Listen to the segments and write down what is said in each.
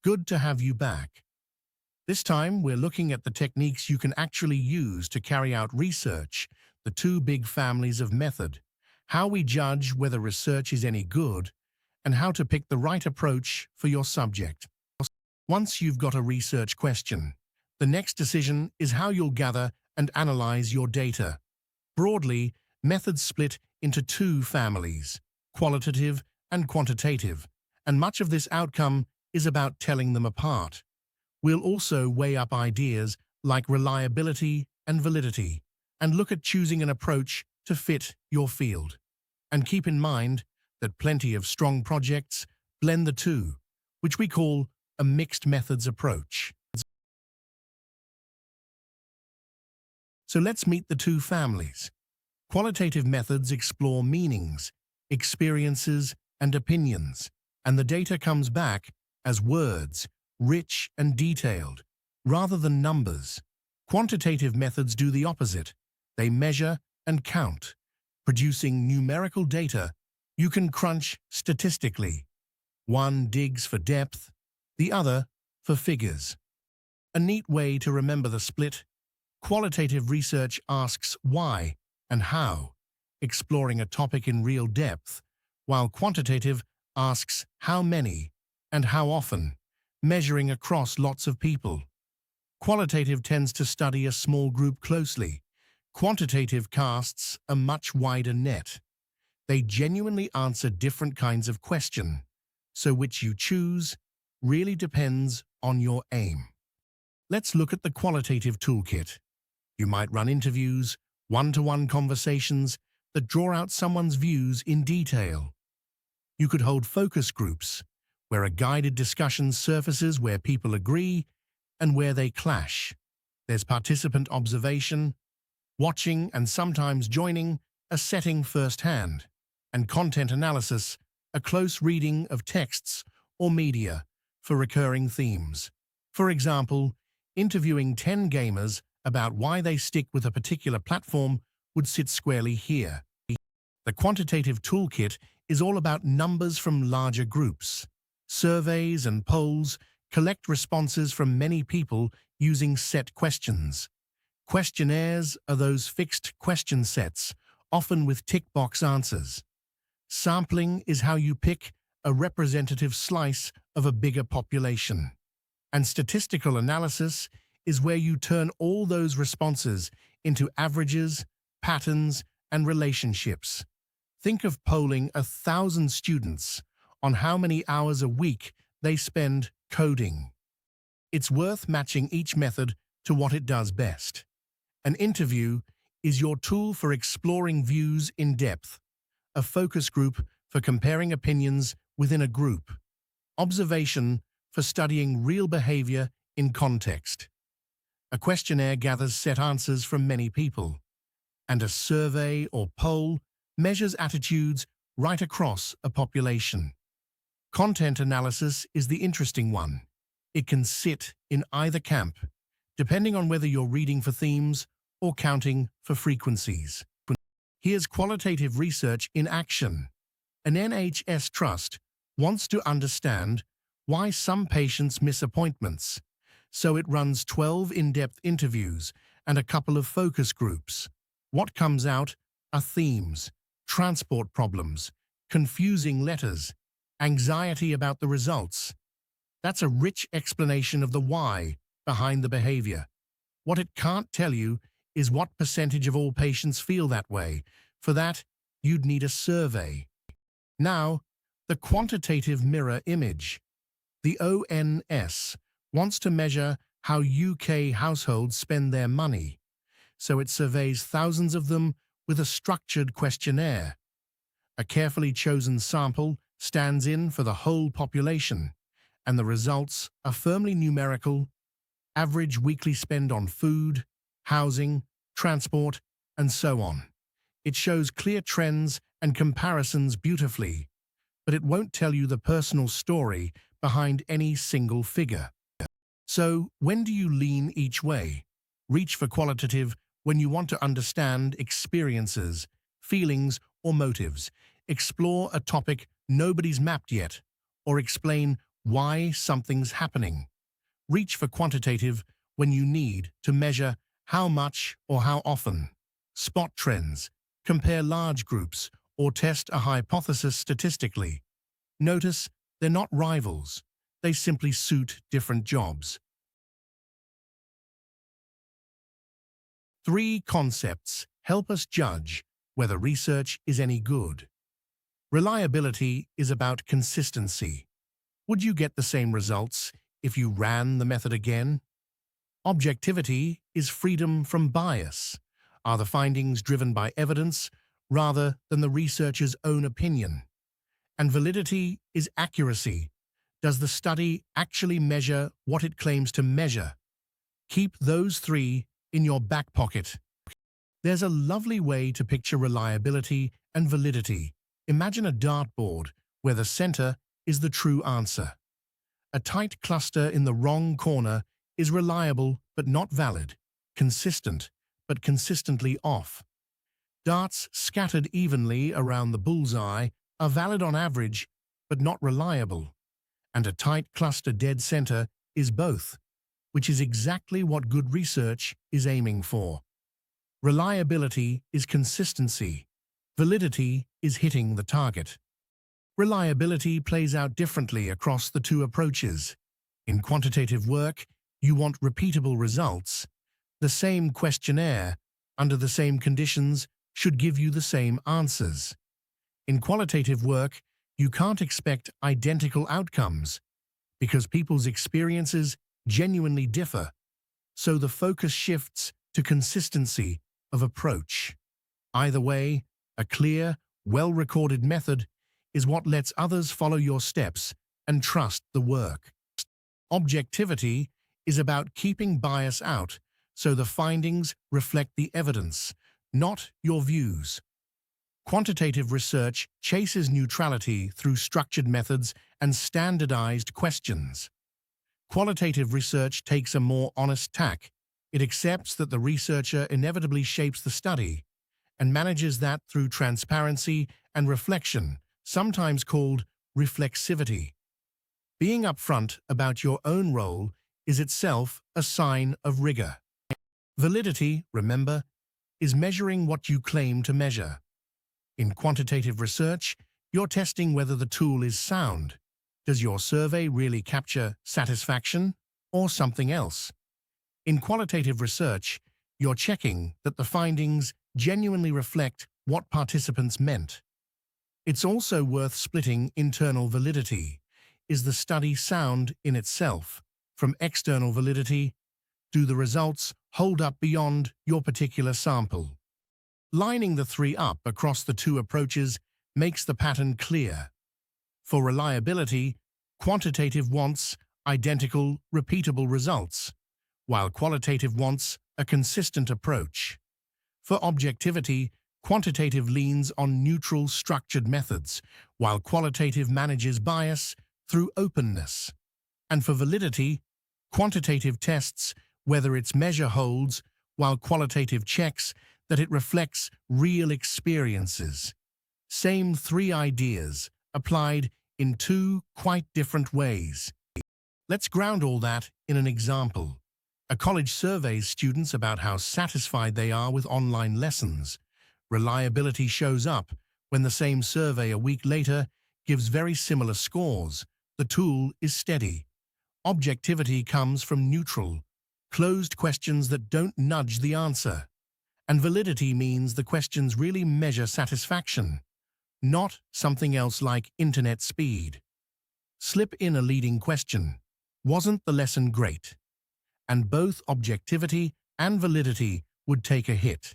Good to have you back. This time, we're looking at the techniques you can actually use to carry out research, the two big families of method, how we judge whether research is any good, and how to pick the right approach for your subject. Once you've got a research question, the next decision is how you'll gather and analyze your data. Broadly, methods split into two families, qualitative and quantitative, and much of this outcome is about telling them apart. We'll also weigh up ideas like reliability and validity, and look at choosing an approach to fit your field. And keep in mind that plenty of strong projects blend the two, which we call a mixed methods approach. So let's meet the two families. Qualitative methods explore meanings, experiences, and opinions, and the data comes back as words, rich and detailed, rather than numbers. Quantitative methods do the opposite. They measure and count, producing numerical data you can crunch statistically. One digs for depth, the other for figures. A neat way to remember the split: qualitative research asks why and how, exploring a topic in real depth, while quantitative asks how many and how often, measuring across lots of people. Qualitative tends to study a small group closely. Quantitative casts a much wider net. They genuinely answer different kinds of question, so which you choose really depends on your aim. Let's look at the qualitative toolkit. You might run interviews, one-to-one conversations that draw out someone's views in detail. You could hold focus groups, where a guided discussion surfaces where people agree and where they clash. There's participant observation, watching and sometimes joining a setting firsthand, and content analysis, a close reading of texts or media for recurring themes. For example, interviewing 10 gamers about why they stick with a particular platform would sit squarely here. The quantitative toolkit is all about numbers from larger groups. Surveys and polls collect responses from many people using set questions. Questionnaires are those fixed question sets, often with tick-box answers. Sampling is how you pick a representative slice of a bigger population. And statistical analysis is where you turn all those responses into averages, patterns, and relationships. Think of polling 1,000 students on how many hours a week they spend coding. It's worth matching each method to what it does best. An interview is your tool for exploring views in depth, a focus group for comparing opinions within a group, observation for studying real behavior in context. A questionnaire gathers set answers from many people, and a survey or poll measures attitudes right across a population. Content analysis is the interesting one. It can sit in either camp, depending on whether you're reading for themes or counting for frequencies. Here's qualitative research in action. An NHS trust wants to understand why some patients miss appointments, so it runs 12 in-depth interviews and a couple of focus groups. What comes out are themes, transport problems, confusing letters, anxiety about the results. That's a rich explanation of the why behind the behavior. What it can't tell you is what percentage of all patients feel that way. For that, you'd need a survey. Now, the quantitative mirror image. The ONS wants to measure how UK households spend their money, so it surveys thousands of them with a structured questionnaire. A carefully chosen sample stands in for the whole population, and the results are firmly numerical: average weekly spend on food, housing, transport, and so on. It shows clear trends and comparisons beautifully, but it won't tell you the personal story behind any single figure. So, when do you lean each way? Reach for qualitative when you want to understand experiences, feelings, or motives. Explore a topic nobody's mapped yet, or explain why something's happening. Reach for quantitative when you need to measure how much or how often. Spot trends, compare large groups, or test a hypothesis statistically. Notice they're not rivals. They simply suit different jobs. 3 concepts help us judge whether research is any good. Reliability is about consistency. Would you get the same results if you ran the method again? Objectivity is freedom from bias. Are the findings driven by evidence rather than the researcher's own opinion? And validity is accuracy. Does the study actually measure what it claims to measure? Keep those 3 in your back pocket. There's a lovely way to picture reliability and validity. Imagine a dartboard where the center is the true answer. A tight cluster in the wrong corner is reliable but not valid, consistent but consistently off. Darts scattered evenly around the bullseye are valid on average but not reliable. And a tight cluster dead center is both, which is exactly what good research is aiming for. Reliability is consistency. Validity is hitting the target. Reliability plays out differently across the 2 approaches. In quantitative work, you want repeatable results. The same questionnaire, under the same conditions, should give you the same answers. In qualitative work, you can't expect identical outcomes because people's experiences genuinely differ, so the focus shifts to consistency of approach. Either way, a clear, well-recorded method is what lets others follow your steps and trust the work. Objectivity is about keeping bias out so the findings reflect the evidence, not your views. Quantitative research chases neutrality through structured methods and standardized questions. Qualitative research takes a more honest tack. It accepts that the researcher inevitably shapes the study and manages that through transparency and reflection, sometimes called reflexivity. Being upfront about your own role is itself a sign of rigor. Validity, remember, is measuring what you claim to measure. In quantitative research, you're testing whether the tool is sound. Does your survey really capture satisfaction or something else? In qualitative research, you're checking that the findings genuinely reflect what participants meant. It's also worth splitting internal validity. Is the study sound in itself? From external validity, do the results hold up beyond your particular sample? Lining the 3 up across the 2 approaches makes the pattern clear. For reliability, quantitative wants identical, repeatable results, while qualitative wants a consistent approach. For objectivity, quantitative leans on neutral, structured methods, while qualitative manages bias through openness. And for validity, quantitative tests whether its measure holds, while qualitative checks that it reflects real experiences. Same 3 ideas, applied in 2 quite different ways. Let's ground all that in an example. A college surveys students about how satisfied they are with online lessons. Reliability shows up when the same survey a week later gives very similar scores. The tool is steady. Objectivity comes from neutral, closed questions that don't nudge the answer. And validity means the questions really measure satisfaction, not something else like internet speed. Slip in a leading question. Wasn't the lesson great? And both objectivity and validity would take a hit.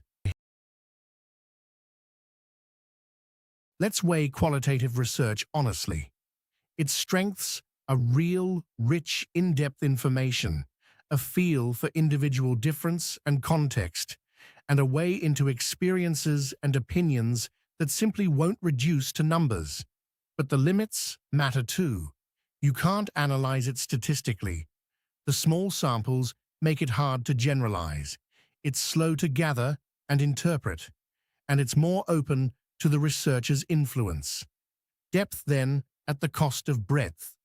Let's weigh qualitative research honestly. Its strengths are real, rich, in-depth information, a feel for individual difference and context, and a way into experiences and opinions that simply won't reduce to numbers. But the limits matter too. You can't analyze it statistically. The small samples make it hard to generalize. It's slow to gather and interpret, and it's more open to the researcher's influence. Depth, then, at the cost of breadth.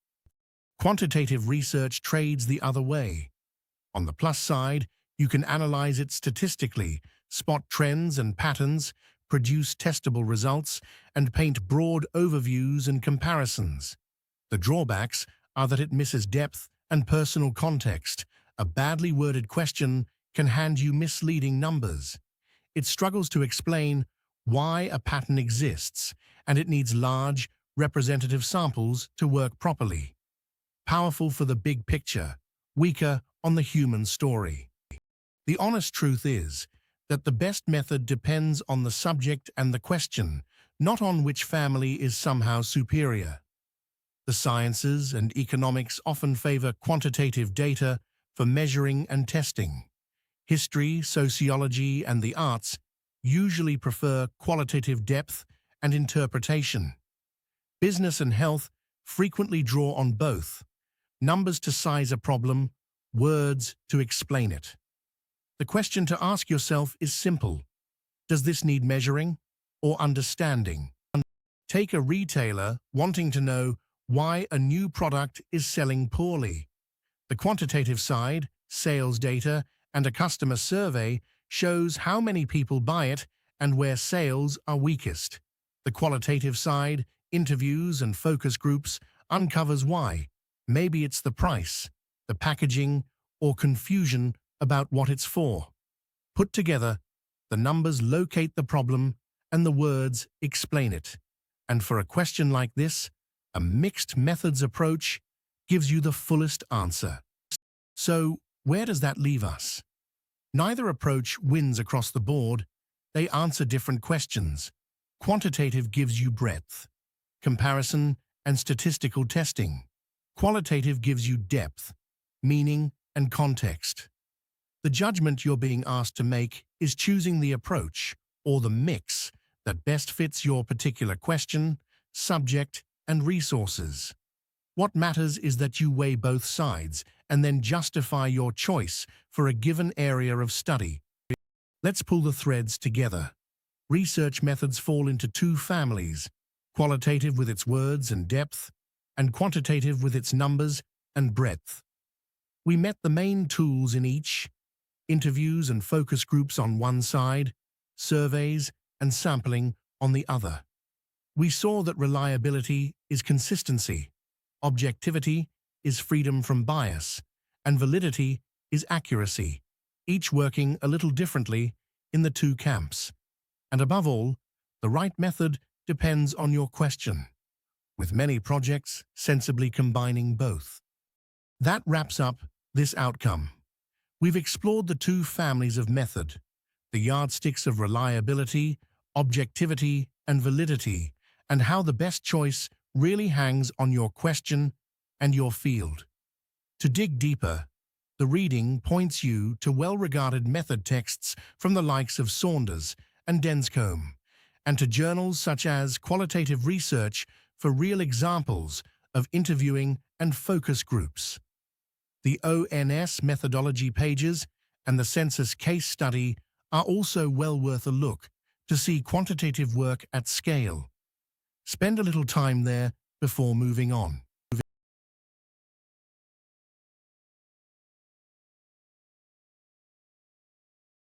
Quantitative research trades the other way. On the plus side, you can analyze it statistically, spot trends and patterns, produce testable results, and paint broad overviews and comparisons. The drawbacks are that it misses depth and personal context. A badly worded question can hand you misleading numbers. It struggles to explain why a pattern exists, and it needs large, representative samples to work properly. Powerful for the big picture, weaker on the human story. The honest truth is that the best method depends on the subject and the question, not on which family is somehow superior. The sciences and economics often favor quantitative data for measuring and testing. History, sociology, and the arts usually prefer qualitative depth and interpretation. Business and health frequently draw on both, numbers to size a problem, words to explain it. The question to ask yourself is simple. Does this need measuring or understanding? Take a retailer wanting to know why a new product is selling poorly. The quantitative side, sales data, and a customer survey shows how many people buy it and where sales are weakest. The qualitative side, interviews and focus groups, uncovers why. Maybe it's the price, the packaging, or confusion about what it's for. Put together, the numbers locate the problem and the words explain it. And for a question like this, a mixed methods approach gives you the fullest answer. So, where does that leave us? Neither approach wins across the board. They answer different questions. Quantitative gives you breadth, comparison, and statistical testing. Qualitative gives you depth, meaning, and context. The judgment you're being asked to make is choosing the approach, or the mix, that best fits your particular question, subject, and resources. What matters is that you weigh both sides and then justify your choice for a given area of study. Let's pull the threads together. Research methods fall into two families: qualitative with its words and depth, and quantitative with its numbers and breadth. We met the main tools in each: interviews and focus groups on one side, surveys and sampling on the other. We saw that reliability is consistency, objectivity is freedom from bias, and validity is accuracy, each working a little differently in the two camps. And above all, the right method depends on your question, with many projects sensibly combining both. That wraps up this outcome. We've explored the two families of method, the yardsticks of reliability, objectivity, and validity, and how the best choice really hangs on your question and your field. To dig deeper, the reading points you to well-regarded method texts from the likes of Saunders and Denscombe, and to journals such as Qualitative Research for real examples of interviewing and focus groups. The ONS methodology pages and the census case study are also well worth a look to see quantitative work at scale. Spend a little time there before moving on.